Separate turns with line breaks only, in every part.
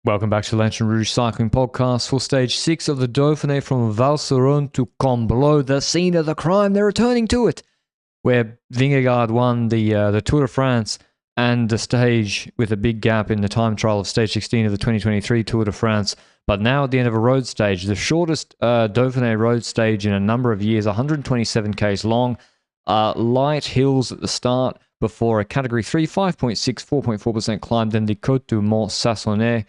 Welcome back to the Lanterne Rouge Cycling Podcast for Stage 6 of the Dauphiné from Val-Thorens to Combloux, the scene of the crime. They're returning to it, where Vingegaard won the Tour de France and the stage with a big gap in the time trial of Stage 16 of the 2023 Tour de France. But now at the end of a road stage, the shortest Dauphiné road stage in a number of years, 127 k's long, light hills at the start before a Category 3, 5.6, 4.4% climb, then the Côte du Mont Sassonnet,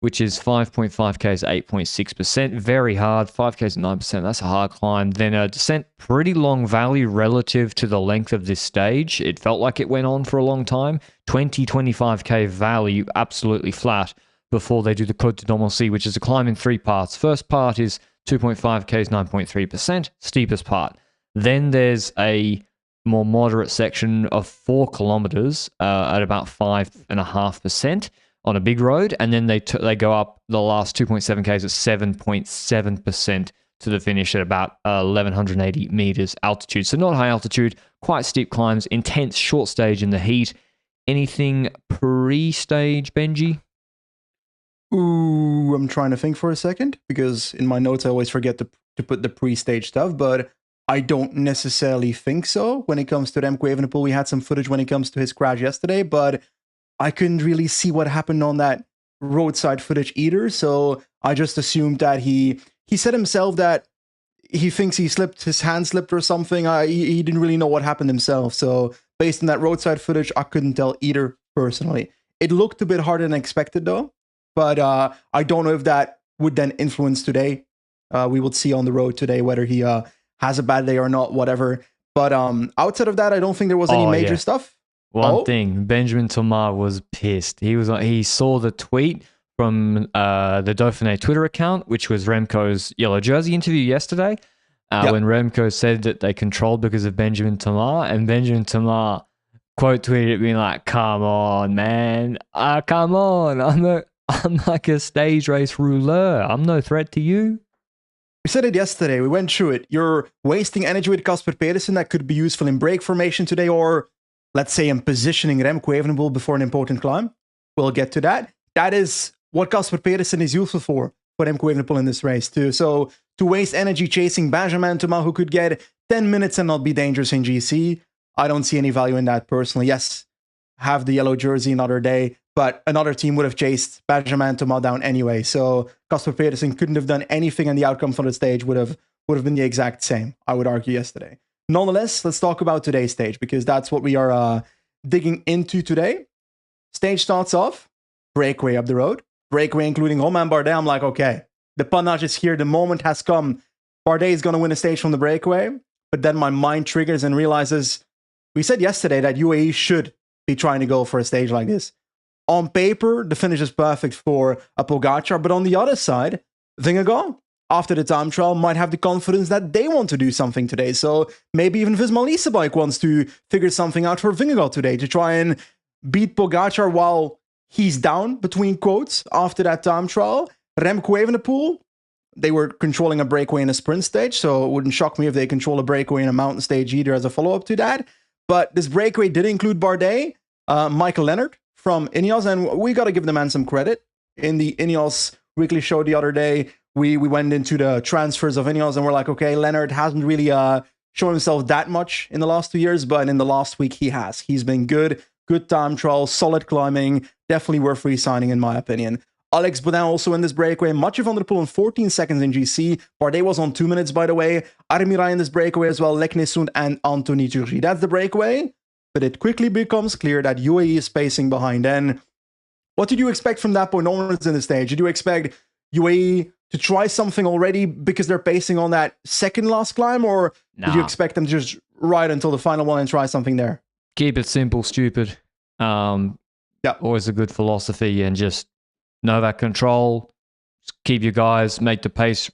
which is 5.5 k's, 8.6%. Very hard. 5 k's, 9%. That's a hard climb. Then a descent, pretty long valley relative to the length of this stage. It felt like it went on for a long time. 25k valley, absolutely flat, before they do the Côte du Dauphiné, which is a climb in three parts. First part is 2.5 k's, 9.3%, steepest part. Then there's a more moderate section of 4 kilometers at about 5.5%. on a big road, and then they go up the last 2.7 k's at 7.7% to the finish at about 1,180 meters altitude. So not high altitude, quite steep climbs, intense short stage in the heat. Anything pre-stage, Benji?
Ooh, I'm trying to think for a second, because in my notes I always forget to put the pre-stage stuff, but I don't necessarily think so. When it comes to Remco Evenepoel, we had some footage when it comes to his crash yesterday, but I couldn't really see what happened on that roadside footage either, so I just assumed that he said himself that he thinks his hand slipped or something. He didn't really know what happened himself, so based on that roadside footage, I couldn't tell either personally. It looked a bit harder than expected though, but I don't know if that would then influence today. We will see on the road today whether he has a bad day or not, whatever. But outside of that, I don't think there was any major stuff.
One thing, Benjamin Thomas was pissed. He saw the tweet from the Dauphiné Twitter account, which was Remco's yellow jersey interview yesterday, when Remco said that they controlled because of Benjamin Thomas, and Benjamin Thomas quote tweeted it being like, "Come on, man, come on, I'm like a stage race rouleur. I'm no threat to you."
We said it yesterday. We went through it. You're wasting energy with Casper Pedersen that could be useful in break formation today, or let's say I'm positioning Remco Evenepoel before an important climb. We'll get to that. That is what Casper Pedersen is useful for Remco Evenepoel in this race too. So to waste energy chasing Benjamin Thomas, who could get 10 minutes and not be dangerous in GC, I don't see any value in that personally. Yes, have the yellow jersey another day, but another team would have chased Benjamin Thomas down anyway. So Casper Pedersen couldn't have done anything, and the outcome for the stage would have been the exact same, I would argue, yesterday. Nonetheless, let's talk about today's stage, because that's what we are digging into today. Stage starts off, breakaway up the road. Breakaway including Romain Bardet. I'm like, okay, the panache is here. The moment has come. Bardet is going to win a stage from the breakaway. But then my mind triggers and realizes, we said yesterday that UAE should be trying to go for a stage like this. On paper, the finish is perfect for a Pogacar, but on the other side, Vingegaard, after the time trial, might have the confidence that they want to do something today. So maybe even Visma Lease Bike wants to figure something out for Vingegaard today to try and beat Pogacar while he's down, between quotes, after that time trial. Remco Evenepoel, they were controlling a breakaway in a sprint stage, so it wouldn't shock me if they control a breakaway in a mountain stage either as a follow-up to that. But this breakaway did include Bardet, Michael Leonard from Ineos, and we got to give the man some credit. In the Ineos weekly show the other day, we went into the transfers of Ineos and we're like, okay, Leonard hasn't really shown himself that much in the last 2 years, but in the last week he has. He's been good time trial, solid climbing, definitely worth re-signing in my opinion. Alex Baudin also in this breakaway. Mathieu van der Poel on 14 seconds in GC. Bardet was on 2 minutes, by the way. Armira in this breakaway as well. Leknesund and Anthony Turgi. That's the breakaway. But it quickly becomes clear that UAE is pacing behind. And what did you expect from that point onwards in the stage? Did you expect UAE to try something already because they're pacing on that second last climb? Or did you expect them to just ride until the final one and try something there?
Keep it simple, stupid. Always a good philosophy, and just know that control. Just keep your guys, make the pace,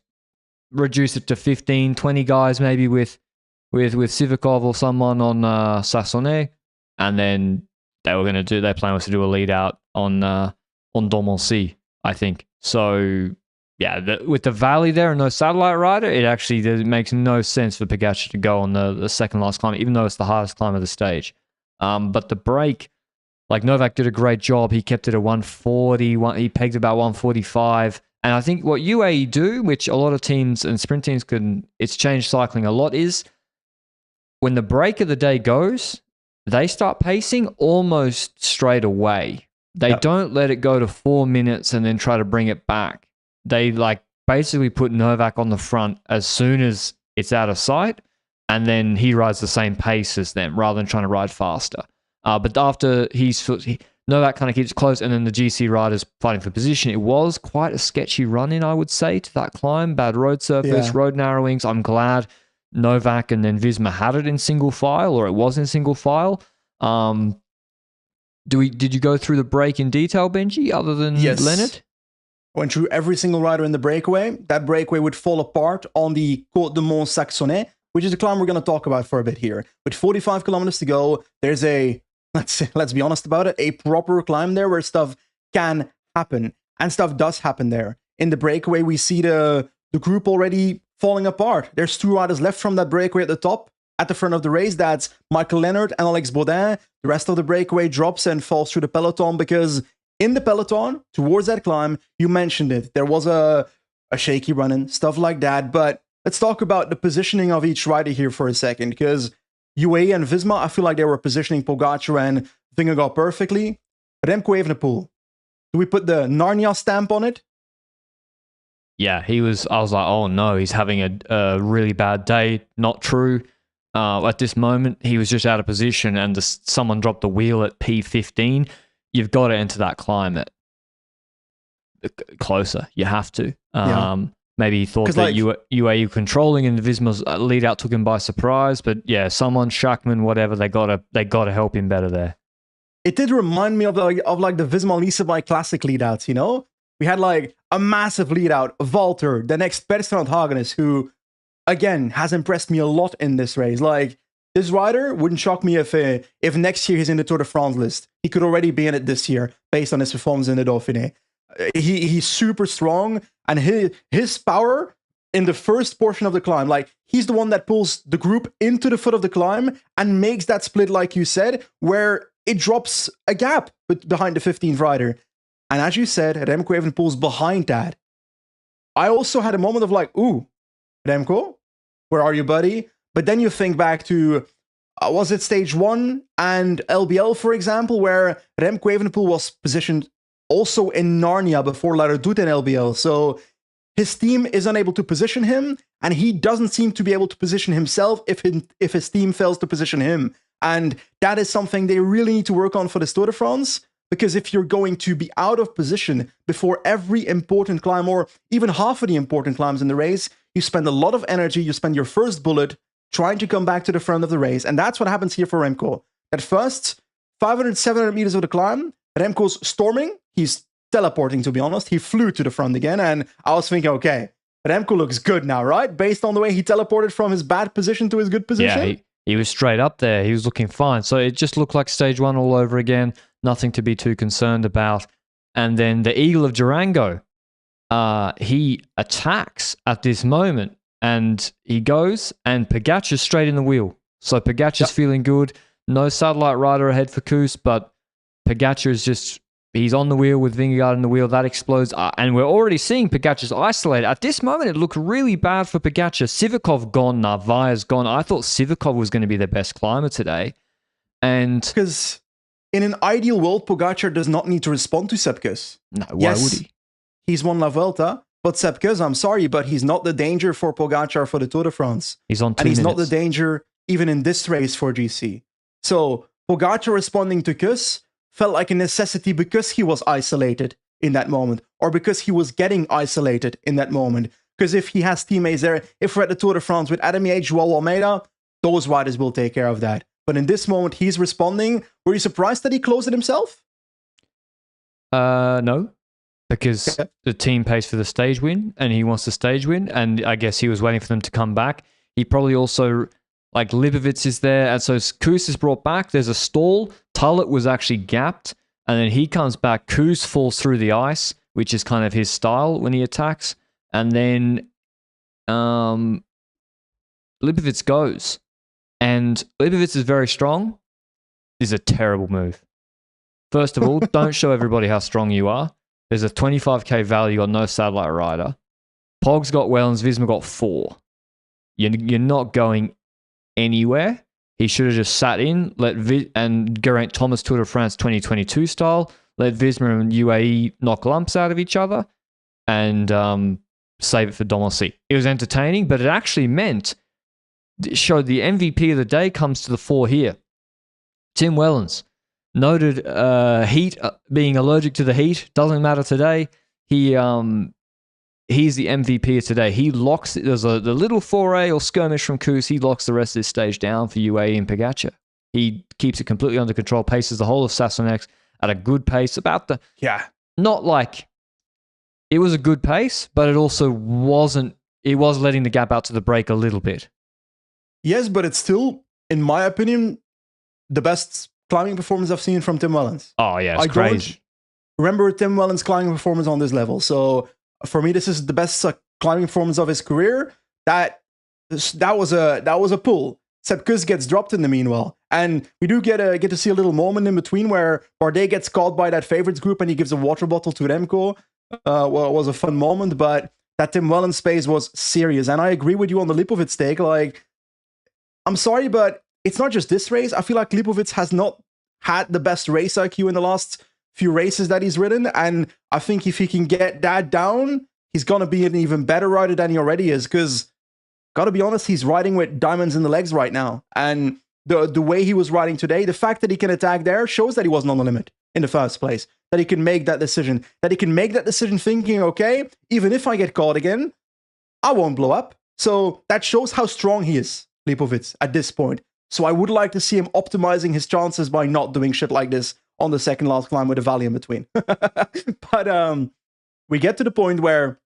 reduce it to 15, 20 guys maybe with Sivakov or someone on Sassonnet, and then their plan was to do a lead out on Dormancy, I think. So yeah, with the valley there and no satellite rider, it makes no sense for Pogacar to go on the second last climb, even though it's the hardest climb of the stage. But the break, Like Novak did a great job. He kept it at 140. He pegged about 145. And I think what UAE do, which a lot of teams and sprint teams it's changed cycling a lot, is when the break of the day goes, they start pacing almost straight away. They don't let it go to 4 minutes and then try to bring it back. They like basically put Novak on the front as soon as it's out of sight, and then he rides the same pace as them rather than trying to ride faster. But after Novak kind of keeps close, and then the GC riders fighting for position. It was quite a sketchy run-in, I would say, to that climb. Bad road surface, road narrowings. I'm glad Novak and then Visma had it in single file, or it was in single file. Did you go through the break in detail, Benji, other than Leonard?
Went through every single rider in the breakaway. That breakaway would fall apart on the Côte de Mont Saxonnet, which is a climb we're going to talk about for a bit here. With 45 kilometers to go, there's let's be honest about it, a proper climb there where stuff can happen. And stuff does happen there. In the breakaway, we see the group already falling apart. There's 2 riders left from that breakaway at the top, at the front of the race. That's Michael Leonard and Alex Baudin. The rest of the breakaway drops and falls through the peloton because in the peloton, towards that climb, you mentioned it, there was a shaky run-in, stuff like that. But let's talk about the positioning of each rider here for a second, because UAE and Visma, I feel like they were positioning Pogacar and Vingegaard perfectly. Remco Evenepoel, do we put the Narnia stamp on it?
Yeah, I was like, oh no, he's having a really bad day. Not true. At this moment, he was just out of position and someone dropped the wheel at P15. You've got to enter that climb closer. You have to. Maybe he thought that UAE controlling and Visma's lead out took him by surprise. But yeah, someone, Schachmann, whatever, they got to help him better there.
It did remind me of the Visma Liseberg Classic lead outs, you know? We had like a massive lead out, Walter, the next Bertrand Hagenes, who again has impressed me a lot in this race. Like, this rider wouldn't shock me if next year he's in the Tour de France list. He could already be in it this year based on his performance in the Dauphiné. He's super strong, and his power in the first portion of the climb, like he's the one that pulls the group into the foot of the climb and makes that split, like you said, where it drops a gap behind the 15th rider. And as you said, Remco Evenepoel's behind that. I also had a moment of like, ooh, Remco, where are you, buddy? But then you think back to, was it stage 1 and LBL, for example, where Remco Evenepoel was positioned also in Narnia before La Redoute and LBL. So his team is unable to position him, and he doesn't seem to be able to position himself if his team fails to position him. And that is something they really need to work on for the Tour de France, because if you're going to be out of position before every important climb, or even half of the important climbs in the race, you spend a lot of energy, you spend your first bullet trying to come back to the front of the race. And that's what happens here for Remco. At first, 500, 700 meters of the climb, Remco's storming. He's teleporting, to be honest. He flew to the front again, and I was thinking, okay, Remco looks good now, right? Based on the way he teleported from his bad position to his good position.
Yeah, he was straight up there. He was looking fine. So it just looked like stage 1 all over again. Nothing to be too concerned about. And then the Eagle of Durango, he attacks at this moment, and he goes, and Pogacar's straight in the wheel. So Pogacar's feeling good. No satellite rider ahead for Kuss, but Pogacar is just, he's on the wheel with Vingegaard in the wheel. That explodes. And we're already seeing Pogacar's isolated. At this moment, it looked really bad for Pogacar. Sivakov gone, Narvaez's gone. I thought Sivakov was going to be the best climber today. And
because in an ideal world, Pogacar does not need to respond to Sepp Kuss.
No, why would he?
He's won La Vuelta, but Sepp Kuss, I'm sorry, but he's not the danger for Pogacar for the Tour de France.
He's on 2
And he's
minutes.
not the danger even in this race for GC. So Pogacar responding to Kuss felt like a necessity because he was isolated in that moment, or because he was getting isolated in that moment. Because if he has teammates there, if we're at the Tour de France with Adam Yates, Joao Almeida, those riders will take care of that. But in this moment, he's responding. Were you surprised that he closed it himself?
No, because the team pays for the stage win, and he wants the stage win, and I guess he was waiting for them to come back. He probably also, like, Lipovic is there, and so Kuss is brought back. There's a stall. Tullet was actually gapped, and then he comes back. Kuss falls through the ice, which is kind of his style when he attacks, and then Lipovic goes. And Lipovic is very strong. This is a terrible move. First of all, don't show everybody how strong you are. There's a 25k value on no satellite rider. Pog's got Wellens, Visma got 4. You're not going anywhere. He should have just sat in, and Geraint Thomas Tour de France 2022 style, let Visma and UAE knock lumps out of each other, and save it for Domossi. It was entertaining, but it actually showed the MVP of the day comes to the fore here. Tim Wellens, noted heat, being allergic to the heat, doesn't matter today. He's the MVP of today. He locks, there's the little foray or skirmish from Koos, he locks the rest of this stage down for UAE and Pogacar. He keeps it completely under control, paces the whole of Sassonex at a good pace, not like, it was a good pace, but it also wasn't, it was letting the gap out to the break a little bit.
Yes, but it's still, in my opinion, the best climbing performance I've seen from Tim Wellens.
Oh yeah, it's crazy.
Don't remember Tim Wellens' climbing performance on this level. So for me, this is the best climbing performance of his career. That was a pull. Sepp Kuss gets dropped in the meanwhile, and we do get to see a little moment in between where Bardet gets caught by that favorites group and he gives a water bottle to Remco. Well, it was a fun moment, but that Tim Wellens pace was serious. And I agree with you on the Lipovic take. Like, I'm sorry, but it's not just this race. I feel like Lipovic has not had the best race IQ in the last few races that he's ridden. And I think if he can get that down, he's going to be an even better rider than he already is. Because, got to be honest, he's riding with diamonds in the legs right now. And the way he was riding today, the fact that he can attack there shows that he wasn't on the limit in the first place. That he can make that decision. That he can make that decision thinking, okay, even if I get caught again, I won't blow up. So that shows how strong he is, Lipovic, at this point. So I would like to see him optimizing his chances by not doing shit like this on the second last climb with a valley in between. But we get to the point where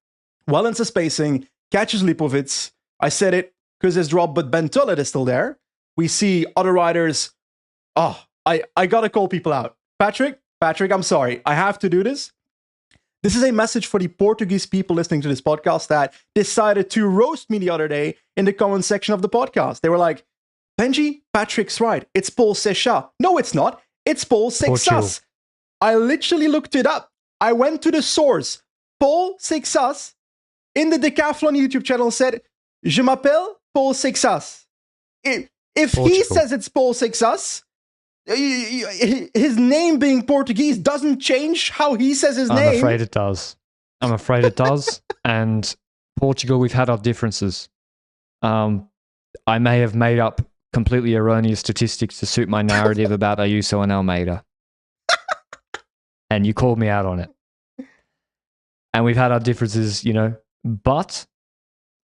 Wellens is pacing, catches Lipovic. I said it because his drop, but Ben Tullet is still there. We see other riders. Oh, I gotta call people out. Patrick, I'm sorry. I have to do this. This is a message for the Portuguese people listening to this podcast that decided to roast me the other day in the comment section of the podcast. They were like, Benji, Patrick's right. It's Paul Seixas. No, it's not. It's Paul Seixas. I literally looked it up. I went to the source. Paul Seixas in the Decathlon YouTube channel said, Je m'appelle Paul Seixas. If he says it's Paul Seixas, his name being Portuguese doesn't change how he says his name.
I'm afraid it does. And Portugal, we've had our differences. I may have made up completely erroneous statistics to suit my narrative about Ayuso and Almeida. And you called me out on it. And we've had our differences, but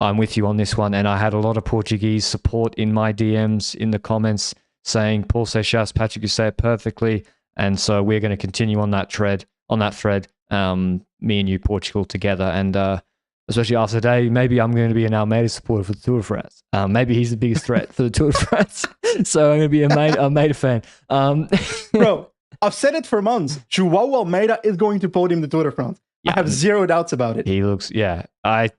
I'm with you on this one. And I had a lot of Portuguese support in my DMs, in the comments, saying, Paul Seixas, Patrick, you say it perfectly. And so we're going to continue on that thread, me and you, Portugal, together. And especially after today, maybe I'm going to be an Almeida supporter for the Tour de France. Maybe he's the biggest threat for the Tour de France. So I'm going to be a Almeida fan.
Bro, I've said it for months. Joao Almeida is going to podium the Tour de France. Yeah, I have zero doubts about it.
He looks, I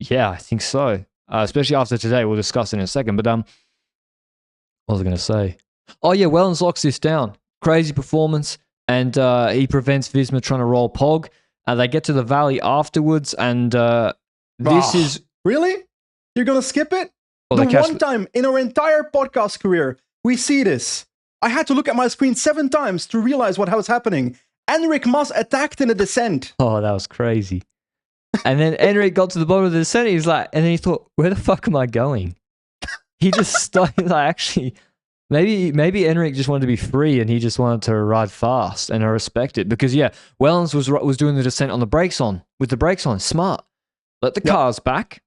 think so. Especially after today, we'll discuss it in a second. But what was I going to say? Oh yeah, Wellens locks this down. Crazy performance, and he prevents Visma trying to roll Pog. They get to the valley afterwards, and this is
really, you're going to skip it? The one time in our entire podcast career we see this. I had to look at my screen 7 times to realize what was happening. Enric Mas attacked in a descent.
Oh, that was crazy. And then Enric got to the bottom of the descent. He's like, and then he thought, where the fuck am I going? He just started like, actually, maybe Enric just wanted to be free and he just wanted to ride fast, and I respect it because Wellens was doing the descent on the brakes on, with the brakes on. Smart. Let the cars back.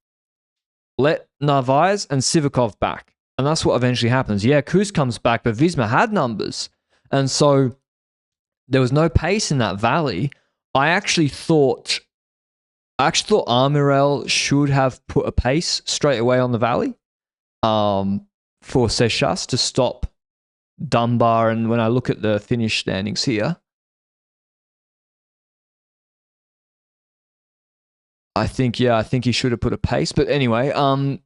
Let Narvaez and Sivakov back. And that's what eventually happens. Yeah, Kuss comes back, but Visma had numbers. And so there was no pace in that valley. I actually thought Armirel should have put a pace straight away on the valley for Seixas to stop Dunbar. And when I look at the finish standings here, I think he should have put a pace. But anyway,
I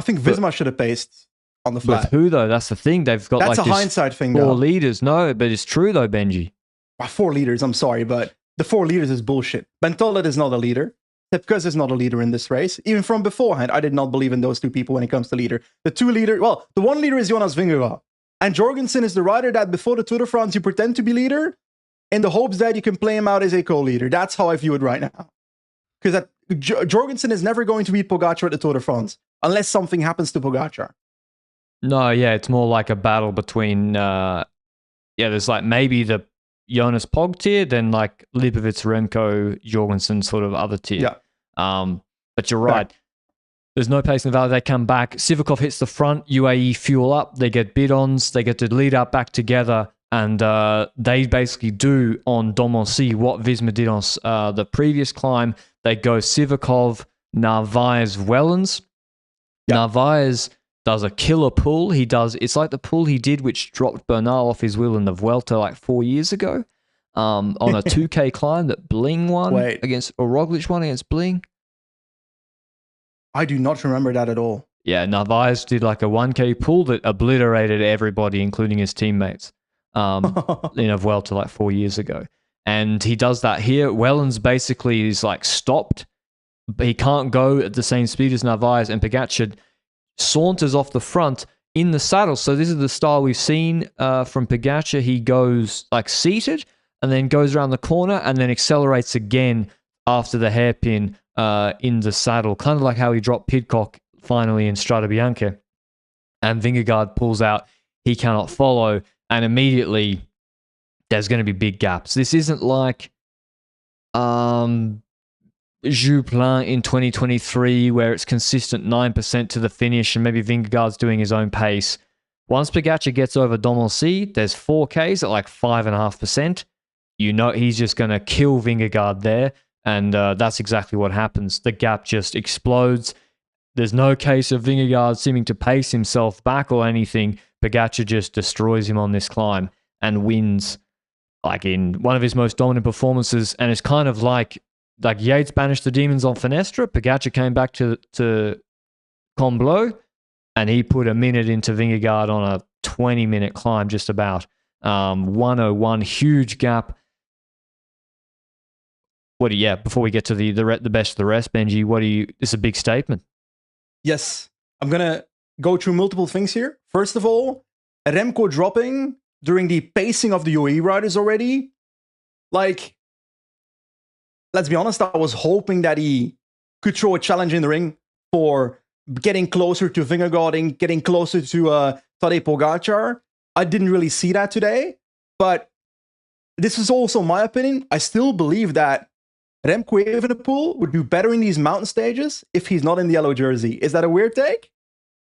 think Visma should have paced on the flat.
With who though? That's the thing. They've got
that's a hindsight thing.
4 leaders. No, but it's true though, Benji.
well, 4 leaders, I'm sorry, but the 4 leaders is bullshit. Bentolet is not a leader. Tepkes is not a leader in this race. Even from beforehand, I did not believe in those 2 people when it comes to leader. The 2 leader, well, the 1 leader is Jonas Vingegaard. And Jorgensen is the rider that before the Tour de France you pretend to be leader in the hopes that you can play him out as a co-leader. That's how I view it right now. Because Jorgensen is never going to beat Pogacar at the Tour de France unless something happens to Pogacar.
No, yeah, it's more like a battle between, there's like maybe the Jonas Pog tier, then like Lipovitz, Remco, Jorgensen sort of other tier.
Yeah.
But you're right. There's no pace in the valley. They come back. Sivakov hits the front. UAE fuel up. They get bidons. They get to lead up back together. And they basically do on Domoncy what Visma did on the previous climb. They go Sivakov, Narvaez, Wellens.
Yep.
Narvaez does a killer pull. It's like the pull he did which dropped Bernal off his wheel in the Vuelta like 4 years ago on a 2K climb that Bling won against, or Roglic won against Bling.
I do not remember that at all.
Yeah, Narvaez did like a 1K pull that obliterated everybody, including his teammates, in a Vuelta like 4 years ago. And he does that here. Wellens basically is like stopped. He can't go at the same speed as Narvaez, and Pogacar saunters off the front in the saddle. So this is the style we've seen from Pogacar. He goes like seated and then goes around the corner and then accelerates again after the hairpin in the saddle, kind of like how he dropped Pidcock finally in Strade Bianche. And Vingegaard pulls out. He cannot follow, and immediately there's going to be big gaps. This isn't like Jouplan in 2023 where it's consistent 9% to the finish and maybe Vingegaard's doing his own pace. Once Pogacar gets over Domoncy, there's 4Ks at like 5.5%. You know he's just going to kill Vingegaard there, and that's exactly what happens. The gap just explodes. There's no case of Vingegaard seeming to pace himself back or anything. Pogacar just destroys him on this climb and wins like in one of his most dominant performances, and it's kind of like Yates banished the demons on Fenestra. Pogacar came back to Combloux, and he put a minute into Vingegaard on a 20-minute climb, just about. 101, huge gap. Before we get to the best of the rest, Benji, it's a big statement.
Yes, I'm going to go through multiple things here. First of all, Remco dropping during the pacing of the UAE riders already. Like, let's be honest, I was hoping that he could throw a challenge in the ring for getting closer to Vingegaard and getting closer to Tadej Pogacar. I didn't really see that today, but this is also my opinion. I still believe that Remco Evenepoel would do better in these mountain stages if he's not in the yellow jersey. Is that a weird take?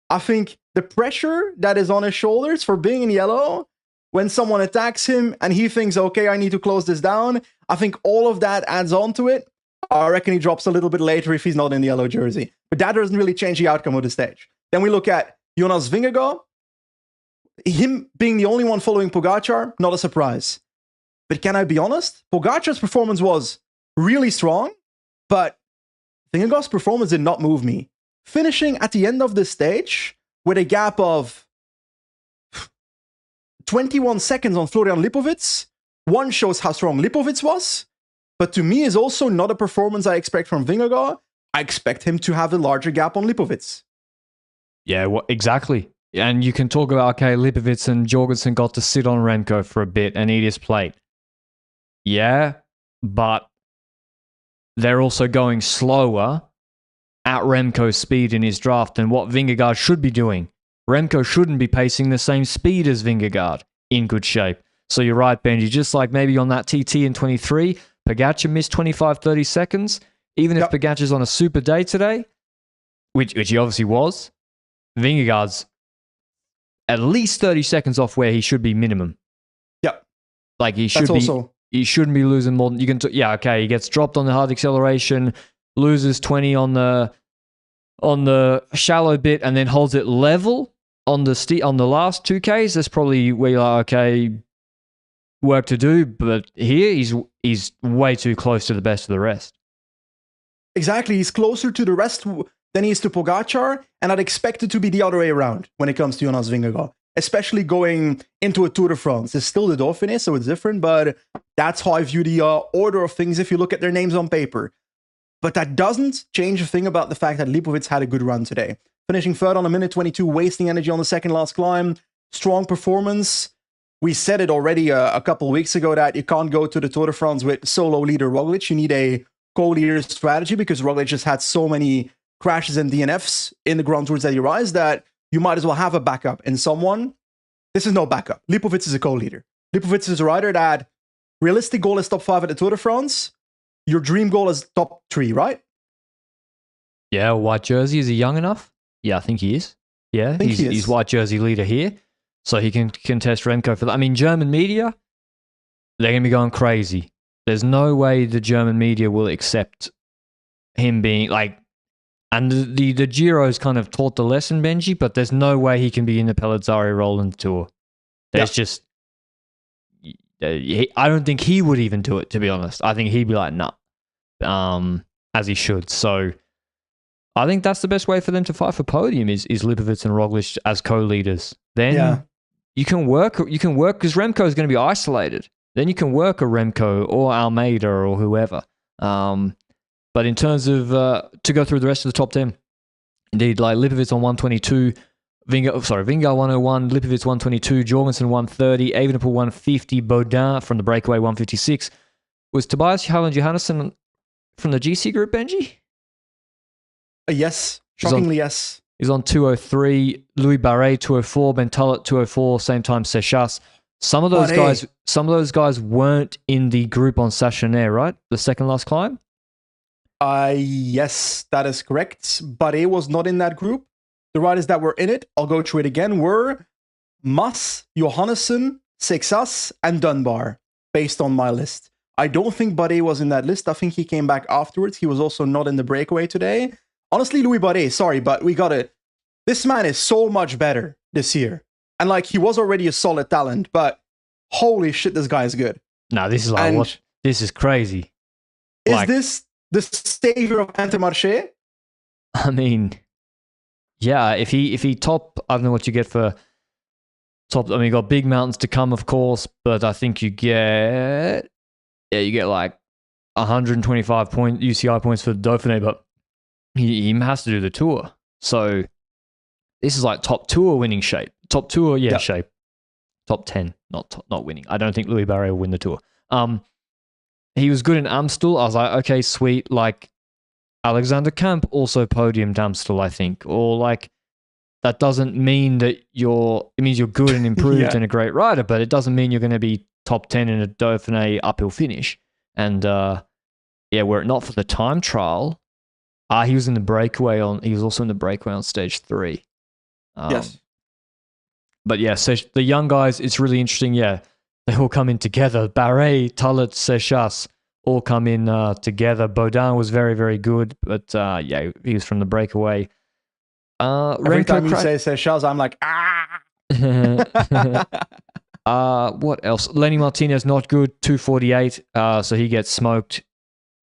I think the pressure that is on his shoulders for being in yellow, when someone attacks him and he thinks, okay, I need to close this down, I think all of that adds on to it. I reckon he drops a little bit later if he's not in the yellow jersey. But that doesn't really change the outcome of the stage. Then we look at Jonas Vingegaard. Him being the only one following Pogacar, not a surprise. But can I be honest? Pogacar's performance was really strong, but Vingegaard's performance did not move me. Finishing at the end of this stage with a gap of 21 seconds on Florian Lipovitz, one shows how strong Lipovitz was, but to me is also not a performance I expect from Vingegaard. I expect him to have a larger gap on Lipovitz.
Yeah, exactly. And you can talk about, okay, Lipovitz and Jorgensen got to sit on Remco for a bit and eat his plate. Yeah, but they're also going slower at Remco's speed in his draft than what Vingegaard should be doing. Remco shouldn't be pacing the same speed as Vingegaard in good shape. So you're right, Benji. Just like maybe on that TT in 23, Pogacar missed 25, 30 seconds. Even if Pogacar's on a super day today, which he obviously was, Vingegaard's at least 30 seconds off where he should be minimum.
Yep.
Like he shouldn't be losing more than you can. He gets dropped on the hard acceleration, loses 20 on the shallow bit, and then holds it level on the last 2Ks. That's probably where you're like, okay, work to do. But here he's way too close to the best of the rest.
Exactly, he's closer to the rest than he is to Pogacar, and I'd expect it to be the other way around when it comes to Jonas Vingegaard. especially going into a Tour de France. It's still the Dauphiné, so it's different, but that's how I view the order of things if you look at their names on paper. But that doesn't change a thing about the fact that Lipovic had a good run today. Finishing third on a minute 22, wasting energy on the second last climb. Strong performance. We said it already a couple of weeks ago that you can't go to the Tour de France with solo leader Roglic. You need a co-leader strategy because Roglic just had so many crashes and DNFs in the Grand Tours that he rides that you might as well have a backup in someone. This is no backup. Lipovic is a co-leader. Lipovic is a rider that realistic goal is top 5 at the Tour de France. Your dream goal is top 3, right?
Yeah, white jersey. Is he young enough? Yeah, I think he is. Yeah, he's white jersey leader here. So he can contest Remco for that. I mean, German media, they're going to be going crazy. There's no way the German media will accept him being like, and the Giro's kind of taught the lesson, Benji, but there's no way he can be in the Pellizzari Roland Tour. There's just, I don't think he would even do it, to be honest. I think he'd be like, nah, as he should. So I think that's the best way for them to fight for podium is Lipovic and Roglic as co-leaders. Then you can work because Remco is going to be isolated. Then you can work a Remco or Almeida or whoever. But in terms of to go through the rest of the top 10, indeed, like Lipovic on 122, Vingegaard 101, Lipovic 122, Jorgensen 130, Evenepoel 150, Baudin from the breakaway 156. Was Tobias Johannesson from the GC group, Benji?
Yes, shockingly yes.
He's on 203, Louis Barret 204, Ben Tullet 204, same time Sechas. Some of those guys weren't in the group on Saint-Germain, right? The second last climb?
Yes, that is correct. Barret was not in that group. The riders that were in it, I'll go through it again, were Mas, Johannesson, Sechas, and Dunbar, based on my list. I don't think Barret was in that list. I think he came back afterwards. He was also not in the breakaway today. Honestly, Louis Barret, sorry, but we got it. This man is so much better this year. And like, he was already a solid talent, but holy shit, this guy is good.
No, this is like, what? This is crazy.
Is this the savior of Intermarché?
I mean, yeah, if he top, I don't know what you get for top. I mean, you got big mountains to come, of course, but I think you get like 125 UCI points for the Dauphiné, but he has to do the tour. So this is like top tour winning shape. Top tour, shape. Top 10, not winning. I don't think Louis Barret will win the tour. He was good in Amstel. I was like, okay, sweet. Like Alexander Kamp also podiumed Amstel, I think. Or like, that doesn't mean that it means you're good and improved and a great rider, but it doesn't mean you're going to be top 10 in a Dauphiné uphill finish. And were it not for the time trial, he was in the breakaway he was also in the breakaway on stage 3.
Yes.
But yeah, so the young guys, it's really interesting. Yeah, they all come in together. Barret, Tullet, Sechas all come in together. Baudin was very, very good, but he was from the breakaway.
Every time you say Sechas, I'm like,
what else? Lenny Martinez, not good, 248. So he gets smoked.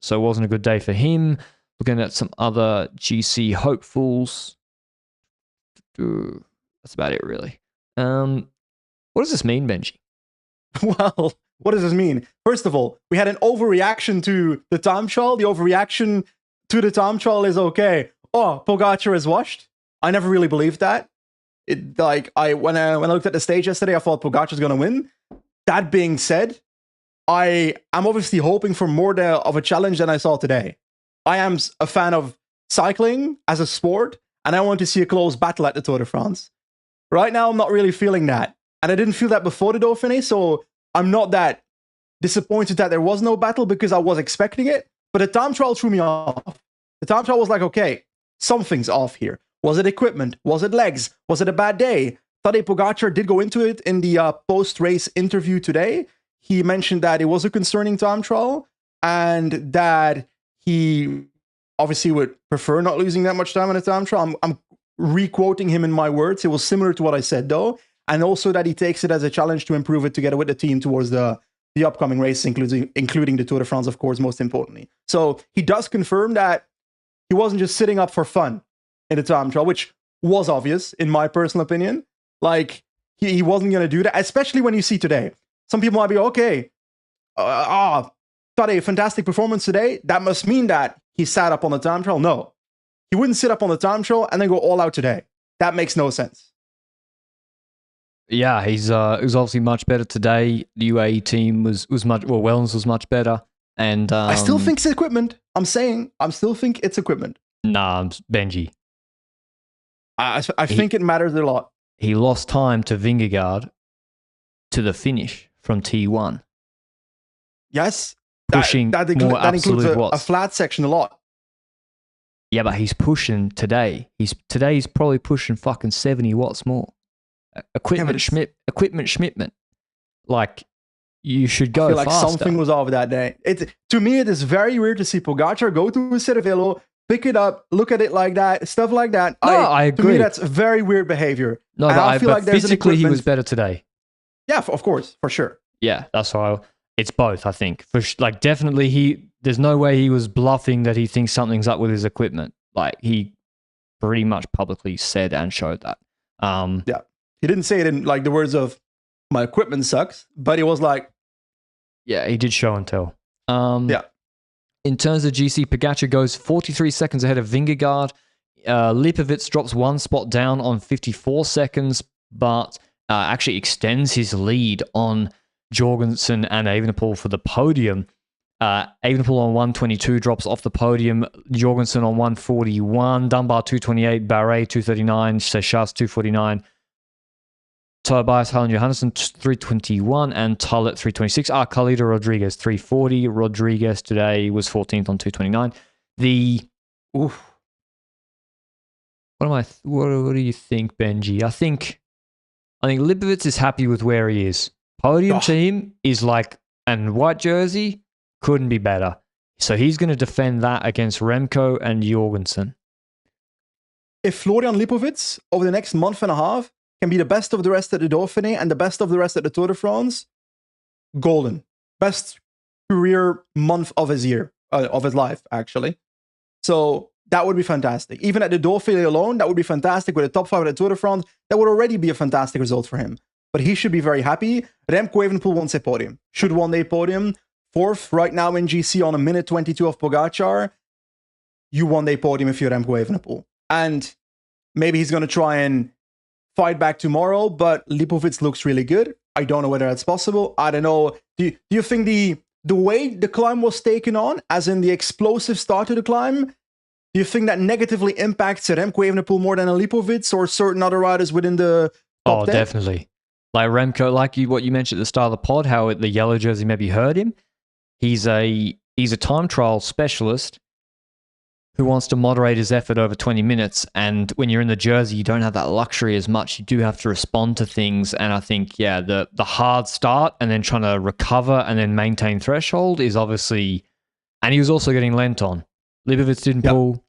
So it wasn't a good day for him. Looking at some other GC hopefuls. That's about it, really. What does this mean, Benji?
Well, what does this mean? First of all, we had an overreaction to the time trial. The overreaction to the time trial is okay. Oh, Pogacar is washed. I never really believed that. When I looked at the stage yesterday, I thought Pogacar's going to win. That being said, I'm obviously hoping for more of a challenge than I saw today. I am a fan of cycling as a sport, and I want to see a close battle at the Tour de France. Right now, I'm not really feeling that. And I didn't feel that before the Dauphiné, so I'm not that disappointed that there was no battle because I was expecting it. But the time trial threw me off. The time trial was like, okay, something's off here. Was it equipment? Was it legs? Was it a bad day? Tadej Pogacar did go into it in the post-race interview today. He mentioned that it was a concerning time trial and that he obviously would prefer not losing that much time in a time trial. I'm re-quoting him in my words. It was similar to what I said, though. And also that he takes it as a challenge to improve it together with the team towards the upcoming race, including the Tour de France, of course, most importantly. So he does confirm that he wasn't just sitting up for fun in the time trial, which was obvious, in my personal opinion. Like, he wasn't going to do that, especially when you see today. Some people might be, okay, Tadej, fantastic performance today. That must mean that he sat up on the time trial. No, he wouldn't sit up on the time trial and then go all out today. That makes no sense.
Yeah, he was obviously much better today. The UAE team was much, well, Wellens was much better. And
I still think it's equipment. I still think it's equipment.
Nah, Benji.
I think it matters a lot.
He lost time to Vingegaard to the finish from T1.
Yes.
Pushing
that
includes
a flat section a lot.
Yeah, but he's pushing today. He's probably pushing fucking 70 watts more. Equipment Schmidtman. Like, you should go
I feel like
faster.
something was off that day. To me, it is very weird to see Pogacar go to a Cervelo, pick it up, look at it like that, stuff like that.
No, I agree.
To me, that's very weird behavior.
No,
and
but
I feel like there's
physically he was better today.
Yeah, of course, for sure.
Yeah, that's why it's both, I think. Like, definitely there's no way he was bluffing that he thinks something's up with his equipment. Like, he pretty much publicly said and showed that.
Yeah. He didn't say it in like the words of my equipment sucks, but he was like,
yeah, he did show and tell.
Yeah.
In terms of GC, Pogacar goes 43 seconds ahead of Vingegaard. Lipovic drops one spot down on 54 seconds, but actually extends his lead on Jorgensen and Evenepoel for the podium. Evenepoel on 122 drops off the podium. Jorgensen on 141. Dunbar 228. Barret 239. Seychelles 249. Tobias Harlan Johannesson 321 and Tullet 326. Carlito Rodriguez 340. Rodriguez today was 14th on 229. What do you think, Benji? I think Lipovic is happy with where he is. Podium team is like, and white jersey couldn't be better. So he's going to defend that against Remco and Jorgensen.
If Florian Lipovic over the next month and a half can be the best of the rest at the Dauphiné and the best of the rest at the Tour de France, golden. Best career month of his year, of his life, actually. So that would be fantastic. Even at the Dauphiné alone, that would be fantastic. With a top 5 at the Tour de France, that would already be a fantastic result for him. But he should be very happy. Remco Evenepoel wants a podium. Should one day podium. 4th right now in GC on a minute 22 of Pogacar. You one day podium if you're Remco Evenepoel. And maybe he's going to try and fight back tomorrow, but Lipovic looks really good. I don't know whether that's possible. I don't know. Do you think the way the climb was taken on, as in the explosive start to the climb, do you think that negatively impacts Remco Evenepoel more than a Lipovic or certain other riders within the top 10?
Definitely. Like Remco, what you mentioned at the start of the pod, how the yellow jersey maybe hurt him. He's a time trial specialist who wants to moderate his effort over 20 minutes. And when you're in the jersey, you don't have that luxury as much. You do have to respond to things. And I think, yeah, the hard start and then trying to recover and then maintain threshold is obviously... And he was also getting lent on. Lipovic didn't pull.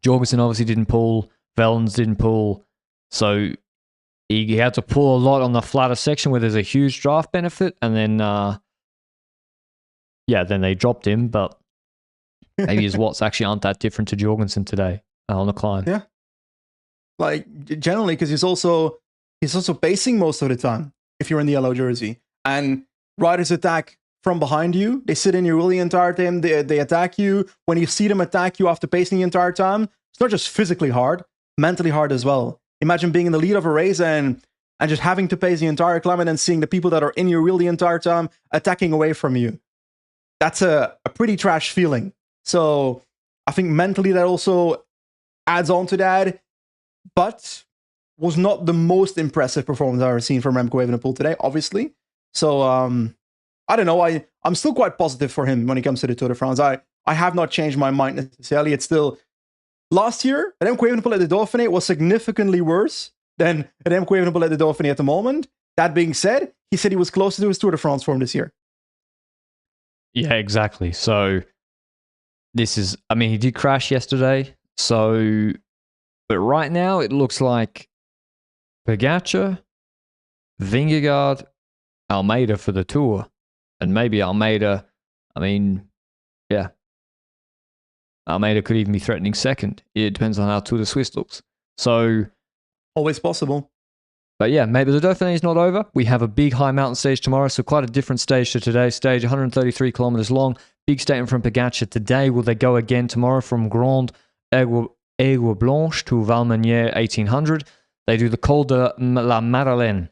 Jorgensen obviously didn't pull. Wellens didn't pull. So he had to pull a lot on the flatter section where there's a huge draft benefit. And then, then they dropped him. But maybe his watts actually aren't that different to Jorgensen today on the climb.
Yeah. Like, generally, because he's also pacing most of the time if you're in the yellow jersey. And riders attack from behind you. They sit in your wheel the entire time. They attack you. When you see them attack you after pacing the entire time, it's not just physically hard, mentally hard as well. Imagine being in the lead of a race and just having to pace the entire climb and then seeing the people that are in your wheel the entire time attacking away from you. That's a pretty trash feeling. So I think mentally that also adds on to that, but was not the most impressive performance I've ever seen from Remco Evenepoel today, obviously. So I don't know. I'm still quite positive for him when it comes to the Tour de France. I have not changed my mind necessarily. It's still... Last year, Remco Evenepoel at the Dauphiné was significantly worse than Remco Evenepoel at the Dauphiné at the moment. That being said, he said he was closer to his Tour de France form this year.
Yeah, exactly. So... he did crash yesterday, but right now it looks like Pogacar, Vingegaard, Almeida for the Tour, and maybe Almeida, Almeida could even be threatening second. It depends on how Tour de Suisse looks. So...
Always possible.
But yeah, maybe the Dauphiné is not over. We have a big high mountain stage tomorrow, so quite a different stage to today's stage, 133 kilometers long. Big statement from Pogacar today. Will they go again tomorrow from Grande Aiguille Blanche to Valmenier 1800? They do the Col de la Madeleine,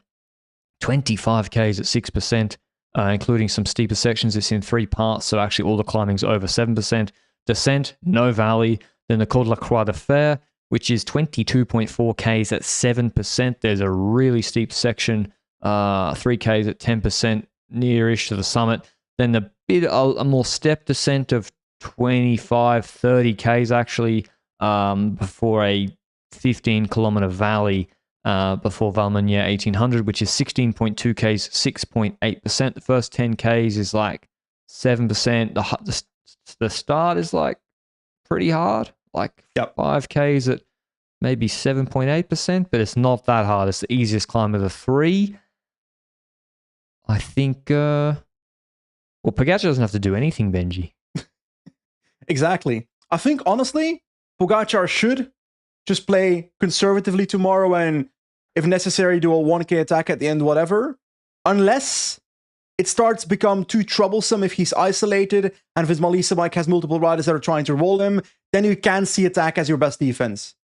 25 Ks at 6%, including some steeper sections. It's in 3 parts, so actually all the climbing's over 7%. Descent, no valley. Then the Col de la Croix de Fer, which is 22.4 Ks at 7%. There's a really steep section, 3 Ks at 10%, near-ish to the summit. Then the bit a more step descent of 25, 30 Ks actually, before a 15-kilometer valley before Valmenier 1800, which is 16.2 Ks, 6.8%. The first 10 Ks is like 7%. The start is like pretty hard, like 5 Ks at maybe 7.8%, but it's not that hard. It's the easiest climb of the 3. I think, well, Pogacar doesn't have to do anything, Benji.
Exactly. I think, honestly, Pogacar should just play conservatively tomorrow and, if necessary, do a 1K attack at the end, whatever. Unless it starts to become too troublesome if he's isolated and if his Malisa bike has multiple riders that are trying to roll him, then you can see attack as your best defense.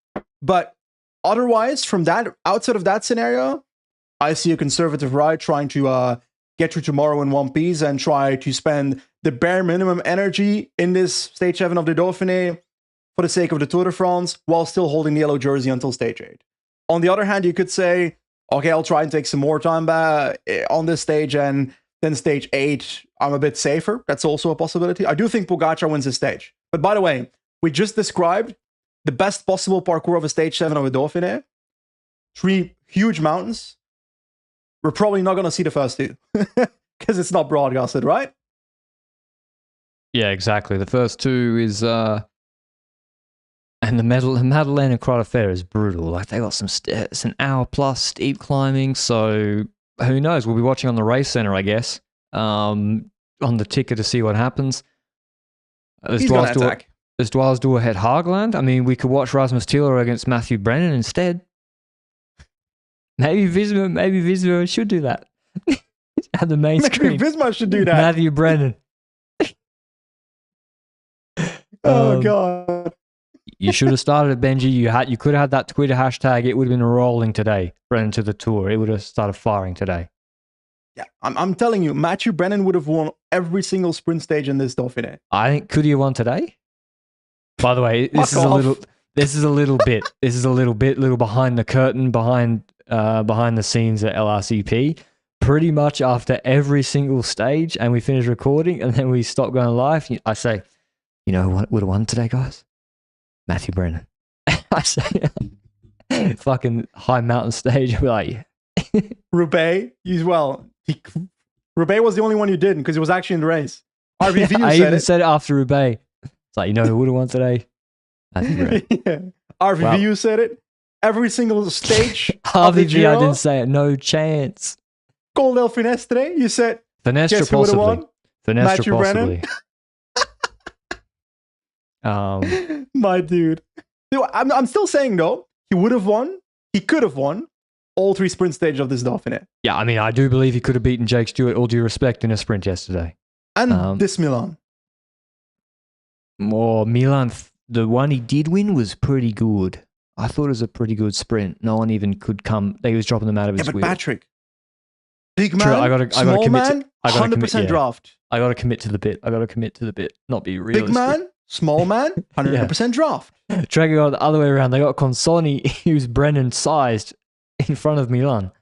But otherwise, from that, outside of that scenario, I see a conservative ride trying to get through tomorrow in one piece and try to spend the bare minimum energy in this stage 7 of the Dauphiné for the sake of the Tour de France while still holding the yellow jersey until stage 8. On the other hand, you could say, okay, I'll try and take some more time on this stage, and then stage 8, I'm a bit safer. That's also a possibility. I do think Pogacar wins this stage. But by the way, we just described the best possible parkour of a stage 7 of a Dauphiné. 3 huge mountains. We're probably not going to see the first 2 because it's not broadcasted, right?
Yeah, exactly. The first 2 is... And the Madeleine and Croix de Fer is brutal. Like, they got it's an hour plus steep climbing, so who knows? We'll be watching on the race center, I guess, on the ticker to see what happens. There's Dwars het Hageland. I mean, we could watch Rasmus Tiller against Matthew Brennan instead. Maybe Visma should do that. At the main screen.
Maybe Visma should do that.
Matthew Brennan.
Oh, God.
You should have started it, Benji. You could have had that Twitter hashtag. It would have been rolling today. Brennan to the Tour. It would have started firing today.
Yeah, I'm telling you, Matthew Brennan would have won every single sprint stage in this Dauphiné.
I think, could he have won today? By the way, this is a little bit behind the curtain, behind the scenes at LRCP. Pretty much after every single stage, and we finish recording, and then we stop going live. I say, you know what would have won today, guys? Matthew Brennan. I say, fucking high mountain stage. We're like,
Roubaix, Roubaix was the only one you didn't because he was actually in the race. RVV
I even said it after Roubaix. It's like, you know who would have won today? Matthew Brennan.
Yeah. RVV said it. Every single stage.
RVV, I didn't say it. No chance.
Col del Finestre, you said.
Finestre possibly.
Matthew
possibly.
My dude. I'm still saying though, he would have won. He could have won all 3 sprint stages of this Dauphiné.
Yeah, I mean, I do believe he could have beaten Jake Stewart, all due respect, in a sprint yesterday.
And this Milan.
More Milan, the one he did win was pretty good. I thought it was a pretty good sprint. No one even could come. They was dropping them out of his wheel.
Patrick, big man,
True,
small man, 100% draft.
I got to commit to the bit. Not be realistic.
Big man, small man, 100% draft.
Tracker got the other way around. They got Consoni, who's Brennan sized, in front of Milan.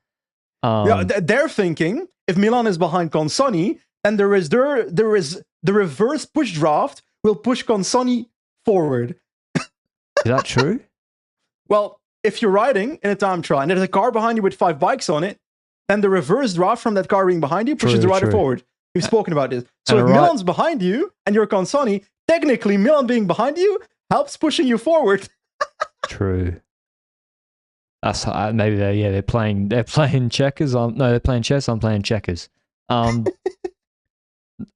Yeah, they're thinking if Milan is behind Consoni, then there is the reverse push draft will push Consoni forward.
Is that true?
Well, if you're riding in a time trial and there's a car behind you with 5 bikes on it, then the reverse draft from that car being behind you pushes the rider forward. We've spoken about this. So if Milan's behind you and you're Consoni, technically Milan being behind you helps pushing you forward.
True. That's maybe they're playing checkers. They're playing chess. I'm playing checkers.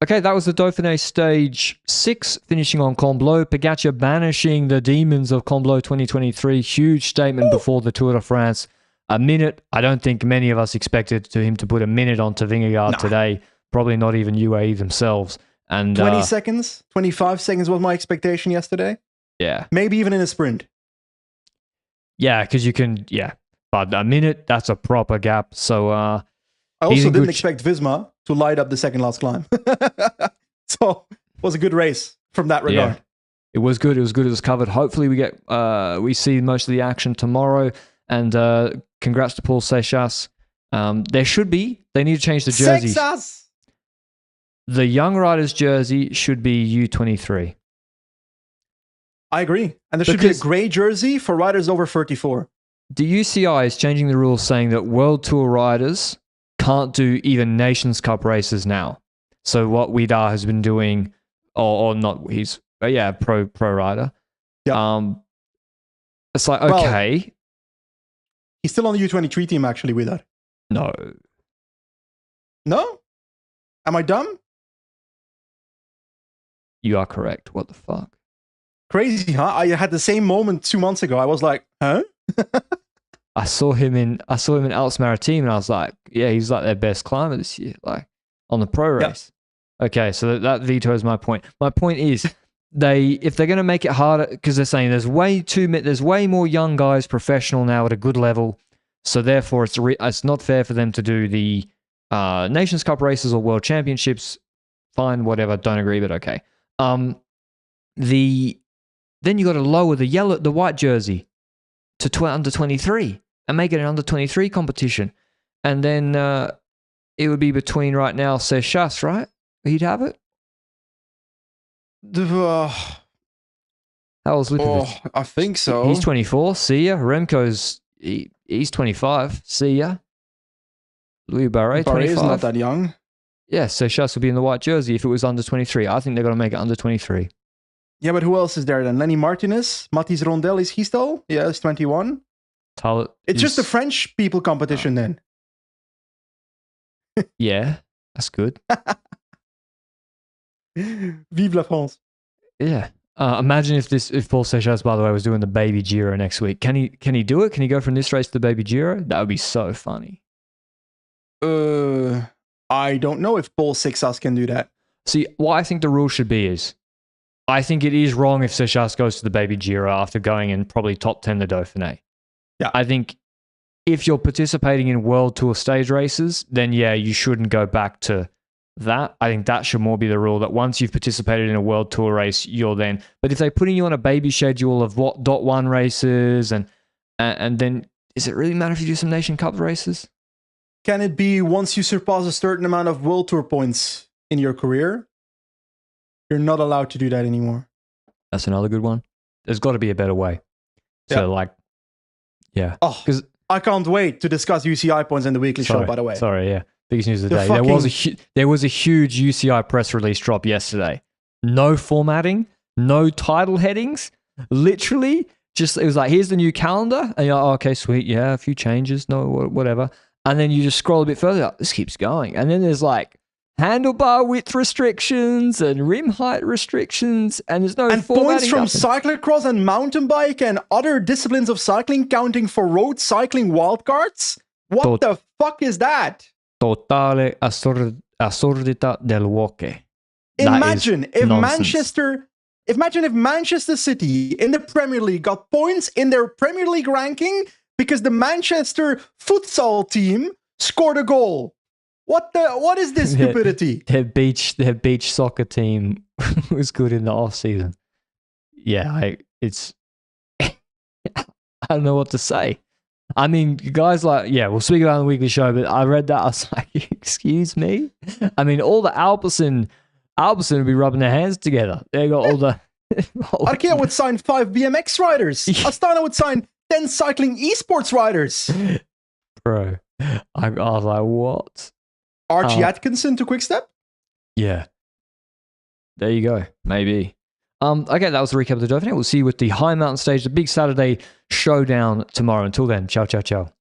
Okay, that was the Dauphiné stage 6, finishing on Combloux. Pogacar banishing the demons of Combloux 2023. Huge statement before the Tour de France. A minute, I don't think many of us expected him to put a minute onto Vingegaard today. Probably not even UAE themselves. And
20 seconds, 25 seconds was my expectation yesterday.
Yeah.
Maybe even in a sprint.
Yeah, because you can, But a minute, that's a proper gap. So
I also didn't expect Visma to light up the second last climb. So it was a good race from that regard.
Yeah. It was good. It was covered. Hopefully we see most of the action tomorrow. And congrats to Paul Seixas. They need to change the jerseys.
Seixas!
The young rider's jersey should be U23.
I agree. And there should be a grey jersey for riders over 34.
The UCI is changing the rules saying that World Tour riders can't do even Nations Cup races now. So what Widar has been doing, or not, he's pro rider.
Yeah.
It's like, okay.
Well, he's still on the U23 team actually with that.
No.
No? Am I dumb?
You are correct. What the fuck?
Crazy, huh? I had the same moment 2 months ago. I was like, huh?
I saw him in Alps Maritime, and I was like, yeah, he's like their best climber this year, like on the pro race. Yep. Okay, so that vetoes my point. My point is, if they're going to make it harder, because they're saying there's way more young guys professional now at a good level, so therefore it's not fair for them to do the Nations Cup races or World Championships. Fine, whatever. Don't agree, but okay. Then you got to lower the white jersey to under 23 and make it an under 23 competition, and then it would be between right now Seixas, right? He'd have it. How old's Lipovic?
I think so.
He's 24. See ya. Remco's he's 25. See ya. Louis Barret, 25.
Barret's not that young.
Yeah, Seixas would be in the white jersey if it was under 23. I think they're going to make it under 23.
Yeah, but who else is there then? Lenny Martinez? Mathis Rondel, is he still? Yeah, he's 21. It's just the French people competition then.
Yeah, that's good.
Vive la France.
Yeah. Imagine if Paul Seixas, by the way, was doing the Baby Giro next week. Can he do it? Can he go from this race to the Baby Giro? That would be so funny.
I don't know if Paul Seixas can do that.
See, what I think the rule should be is, I think it is wrong if Seixas goes to the Baby Giro after going in probably top 10 the Dauphiné.
Yeah.
I think if you're participating in World Tour stage races, then yeah, you shouldn't go back to that. I think that should more be the rule, that once you've participated in a World Tour race, you're then... But if they're putting you on a baby schedule of .1 races and then, does it really matter if you do some Nation Cup races?
Can it be once you surpass a certain amount of World Tour points in your career, you're not allowed to do that anymore?
That's another good one. There's got to be a better way. So yeah.
Oh, because I can't wait to discuss UCI points in the weekly show, by the way.
Sorry, yeah. Biggest news of the day. There was a huge UCI press release drop yesterday. No formatting, no title headings. Literally, just it was like, here's the new calendar. And you're like, oh, okay, sweet. Yeah, a few changes. No, whatever. And then you just scroll a bit further. Like, this keeps going. And then there's like handlebar width restrictions and rim height restrictions. And there's no
and points from cyclocross and mountain bike and other disciplines of cycling counting for road cycling wildcards. What the fuck is that?
Totale assurdità del walkie.
Imagine if Manchester City in the Premier League got points in their Premier League ranking because the Manchester futsal team scored a goal. What is this stupidity?
Their beach soccer team was good in the off season. Yeah, I don't know what to say. I mean, guys like, yeah, we'll speak about it on the weekly show, but I read that, I was like, excuse me? I mean, all the Alpecin would be rubbing their hands together. They got all the...
Arkea would sign 5 BMX riders. Astana would sign 10 cycling esports riders.
Bro, I was like, what?
Archie Atkinson to Quickstep?
Yeah. There you go. Maybe. Okay, that was the recap of the Dauphiné. We'll see you with the High Mountain Stage, the big Saturday showdown tomorrow. Until then, ciao, ciao, ciao.